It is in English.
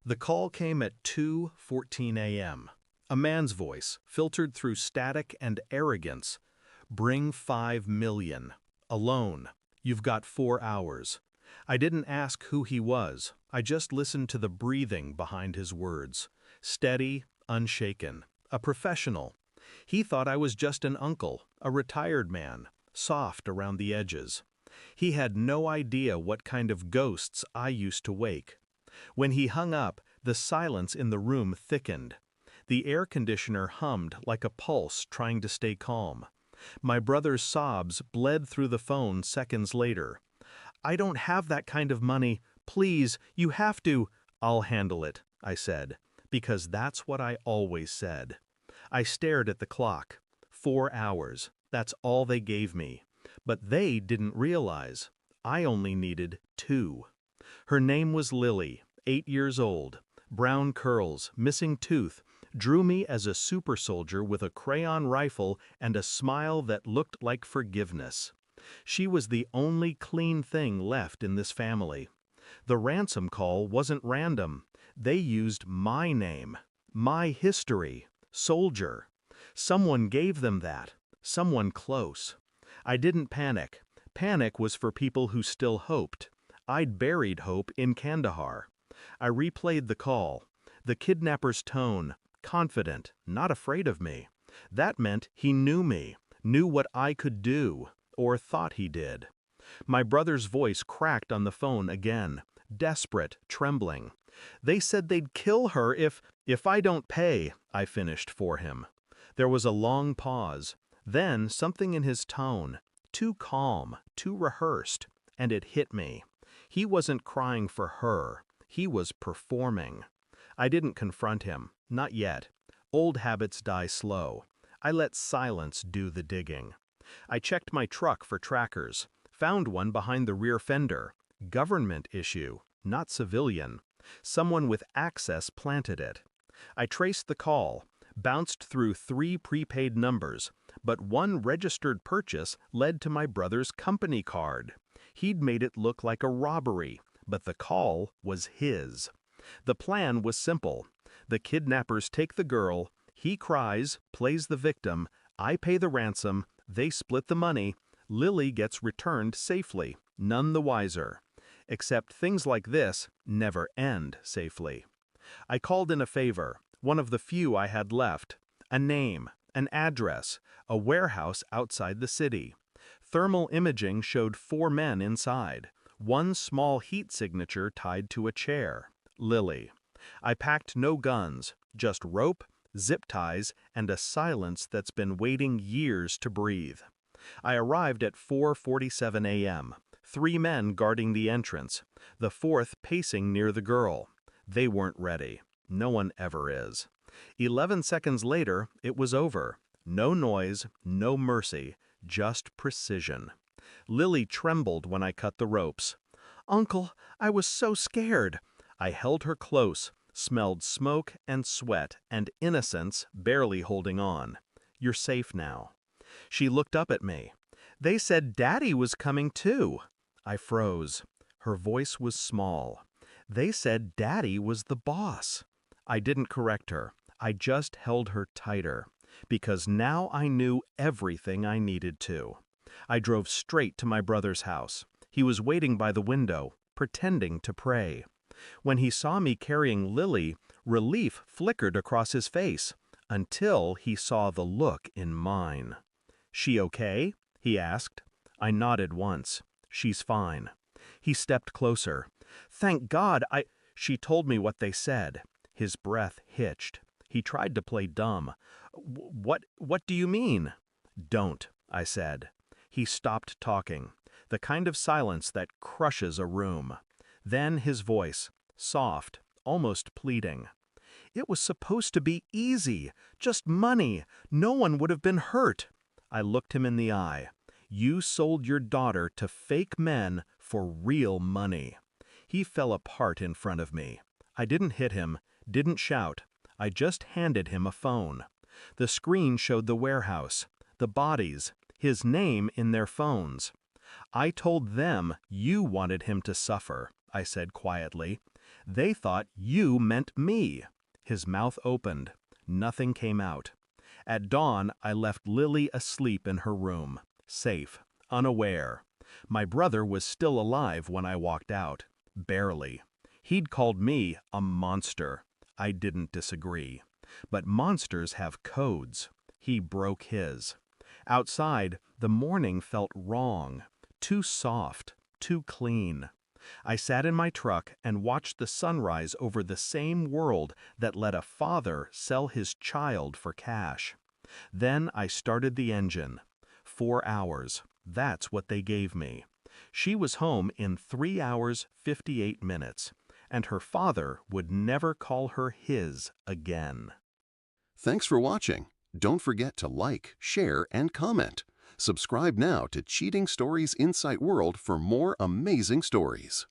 The call came at 2:14 a.m. A man's voice, filtered through static and arrogance. Bring 5 million. Alone. You've got 4 hours. I didn't ask who he was. I just listened to the breathing behind his words. Steady, unshaken. A professional. He thought I was just an uncle, a retired man, soft around the edges. He had no idea what kind of ghosts I used to wake. When he hung up, the silence in the room thickened. The air conditioner hummed like a pulse trying to stay calm. My brother's sobs bled through the phone seconds later. "I don't have that kind of money. Please, you have to." "I'll handle it," I said, because that's what I always said. I stared at the clock. 4 hours. That's all they gave me. But they didn't realize. I only needed 2. Her name was Lily, 8 years old. Brown curls, missing tooth, drew me as a super soldier with a crayon rifle and a smile that looked like forgiveness. She was the only clean thing left in this family. The ransom call wasn't random. They used my name, my history, soldier. Someone gave them that, someone close. I didn't panic. Panic was for people who still hoped. I'd buried hope in Kandahar. I replayed the call. The kidnapper's tone, confident, not afraid of me. That meant he knew me, knew what I could do, or thought he did. My brother's voice cracked on the phone again, desperate, trembling. "They said they'd kill her if I don't pay," I finished for him. There was a long pause. Then something in his tone, too calm, too rehearsed, and it hit me. He wasn't crying for her. He was performing. I didn't confront him, not yet. Old habits die slow. I let silence do the digging. I checked my truck for trackers, found one behind the rear fender. Government issue, not civilian. Someone with access planted it. I traced the call, bounced through 3 prepaid numbers, but one registered purchase led to my brother's company card. He'd made it look like a robbery, but the call was his. The plan was simple. The kidnappers take the girl, he cries, plays the victim, I pay the ransom, they split the money, Lily gets returned safely, none the wiser. Except things like this never end safely. I called in a favor, one of the few I had left. A name, an address, a warehouse outside the city. Thermal imaging showed 4 men inside, one small heat signature tied to a chair. Lily. I packed no guns, just rope, zip ties, and a silence that's been waiting years to breathe. I arrived at 4:47 a.m., 3 men guarding the entrance, the 4th pacing near the girl. They weren't ready. No one ever is. 11 seconds later, it was over. No noise, no mercy, just precision. Lily trembled when I cut the ropes. "Uncle, I was so scared." I held her close, smelled smoke and sweat and innocence barely holding on. "You're safe now." She looked up at me. "They said Daddy was coming too." I froze. Her voice was small. "They said Daddy was the boss." I didn't correct her. I just held her tighter, because now I knew everything I needed to. I drove straight to my brother's house. He was waiting by the window, pretending to pray. When he saw me carrying Lily, relief flickered across his face, until he saw the look in mine. "She okay?" he asked. I nodded once. "She's fine." He stepped closer. "Thank God, She told me what they said. His breath hitched. He tried to play dumb. What do you mean?" "Don't," I said. He stopped talking, the kind of silence that crushes a room. Then his voice, soft, almost pleading. "It was supposed to be easy, just money. No one would have been hurt." I looked him in the eye. "You sold your daughter to fake men for real money." He fell apart in front of me. I didn't hit him, didn't shout. I just handed him a phone. The screen showed the warehouse, the bodies, his name in their phones. "I told them you wanted him to suffer," I said quietly. They thought you meant me. His mouth opened. Nothing came out. At dawn, I left Lily asleep in her room, safe, unaware. My brother was still alive when I walked out. Barely. He'd called me a monster. I didn't disagree. But monsters have codes. He broke his. Outside, the morning felt wrong. Too soft, too clean. I sat in my truck and watched the sunrise over the same world that let a father sell his child for cash. Then I started the engine. 4 hours. That's what they gave me. She was home in 3 hours, 58 minutes. And her father would never call her his again. Thanks for watching. Don't forget to like, share, and comment. Subscribe now to Cheating Stories Insight World for more amazing stories.